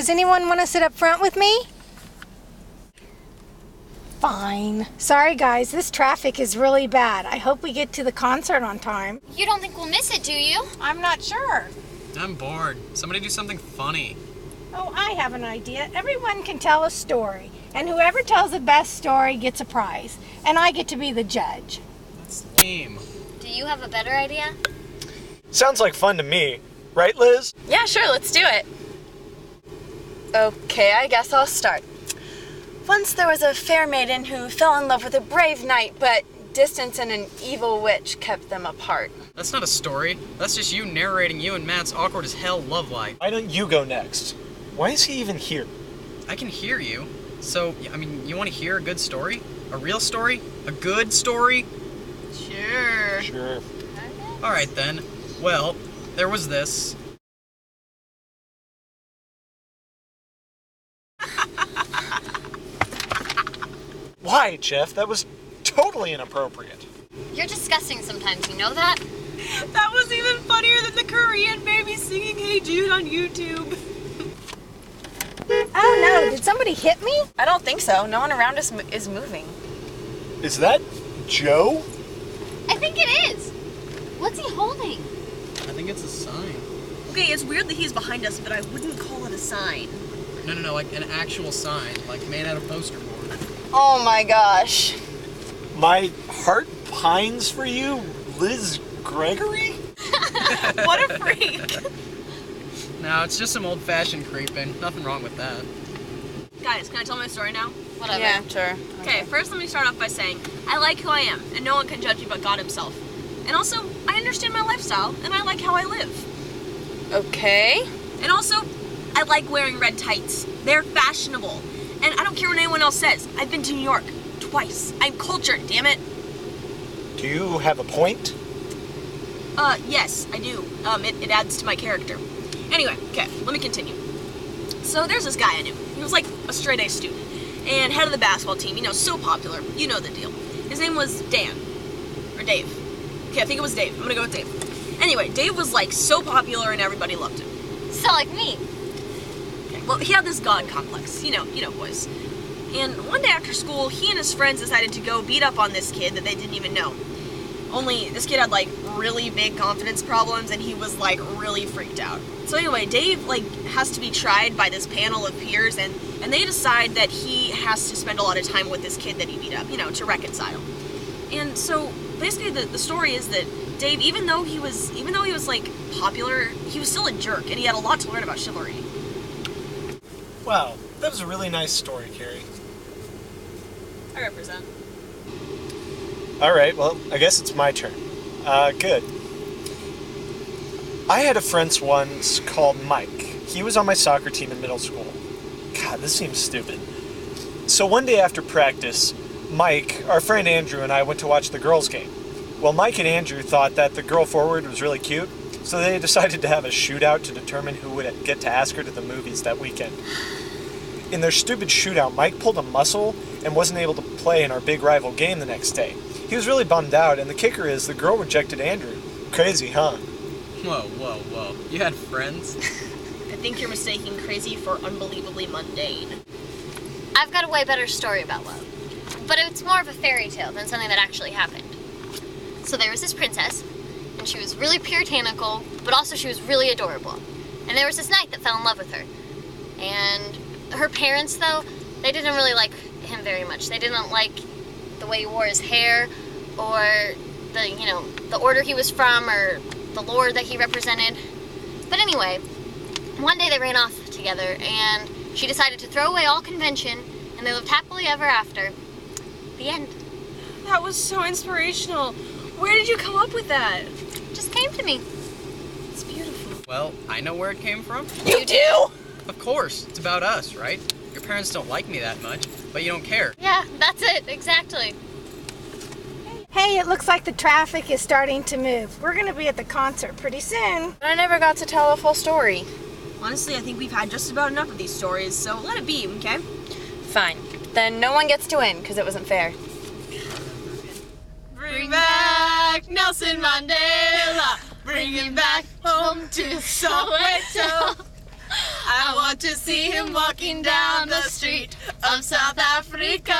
Does anyone want to sit up front with me? Fine. Sorry guys, this traffic is really bad. I hope we get to the concert on time. You don't think we'll miss it, do you? I'm not sure. I'm bored. Somebody do something funny. Oh, I have an idea. Everyone can tell a story, and whoever tells the best story gets a prize, and I get to be the judge. That's lame. Do you have a better idea? Sounds like fun to me. Right, Liz? Yeah, sure, let's do it. Okay, I guess I'll start. Once there was a fair maiden who fell in love with a brave knight, but distance and an evil witch kept them apart. That's not a story. That's just you narrating you and Matt's awkward as hell love life. Why don't you go next? Why is he even here? I can hear you. So, I mean, you want to hear a good story? A real story? A good story? Sure. Sure. Alright then. Well, there was this. Why, Jeff? That was totally inappropriate. You're disgusting sometimes, you know that? That was even funnier than the Korean baby singing Hey Jude on YouTube. Oh no, did somebody hit me? I don't think so. No one around us is moving. Is that Joe? I think it is. What's he holding? I think it's a sign. Okay, it's weird that he's behind us, but I wouldn't call it a sign. No, like an actual sign, like made out of poster board. Oh my gosh. My heart pines for you, Liz Gregory? What a freak. No, it's just some old-fashioned creeping. Nothing wrong with that. Guys, can I tell my story now? Whatever. Yeah, sure. Okay, first let me start off by saying, I like who I am, and no one can judge me but God himself. And also, I understand my lifestyle, and I like how I live. Okay. And also, I like wearing red tights. They're fashionable. And I don't care what anyone else says. I've been to New York twice. I'm cultured, damn it. Do you have a point? Yes, I do. It adds to my character. Anyway, okay, let me continue. So there's this guy I knew. He was like a straight A student and head of the basketball team, you know, so popular. You know the deal. His name was Dan. Or Dave. Okay, I think it was Dave. I'm gonna go with Dave. Anyway, Dave was like so popular and everybody loved him. So like me. Okay, well, he had this god complex. You know, boys. And one day after school, he and his friends decided to go beat up on this kid that they didn't even know. Only this kid had like really big confidence problems and he was like really freaked out. So anyway, Dave like has to be tried by this panel of peers and they decide that he has to spend a lot of time with this kid that he beat up, you know, to reconcile. And so basically the story is that Dave, even though he was like popular, he was still a jerk and he had a lot to learn about chivalry. Wow, that was a really nice story, Carrie. I represent. Alright, well, I guess it's my turn. Good. I had a friend once called Mike. He was on my soccer team in middle school. God, this seems stupid. So one day after practice, Mike, our friend Andrew, and I went to watch the girls' game. Well, Mike and Andrew thought that the girl forward was really cute, so they decided to have a shootout to determine who would get to ask her to the movies that weekend. In their stupid shootout, Mike pulled a muscle and wasn't able to play in our big rival game the next day. He was really bummed out, and the kicker is the girl rejected Andrew. Crazy, huh? Whoa. You had friends? I think you're mistaking crazy for unbelievably mundane. I've got a way better story about love. But it's more of a fairy tale than something that actually happened. So there was this princess, and she was really puritanical, but also she was really adorable. And there was this knight that fell in love with her. And her parents, though, they didn't really like him very much. They didn't like the way he wore his hair, or the order he was from, or the lore that he represented. But anyway, one day they ran off together, and she decided to throw away all convention, and they lived happily ever after. The end. That was so inspirational. Where did you come up with that? Just came to me. It's beautiful. Well, I know where it came from. You do? Of course, it's about us, right? Your parents don't like me that much, but you don't care. Yeah, that's it, exactly. Hey, it looks like the traffic is starting to move. We're gonna be at the concert pretty soon. I never got to tell a full story. Honestly, I think we've had just about enough of these stories, so let it be, okay? Fine. Then no one gets to win, because it wasn't fair. Bring back Nelson Mandela. Bring him back home to Soweto. I want to see him walking down the street of South Africa.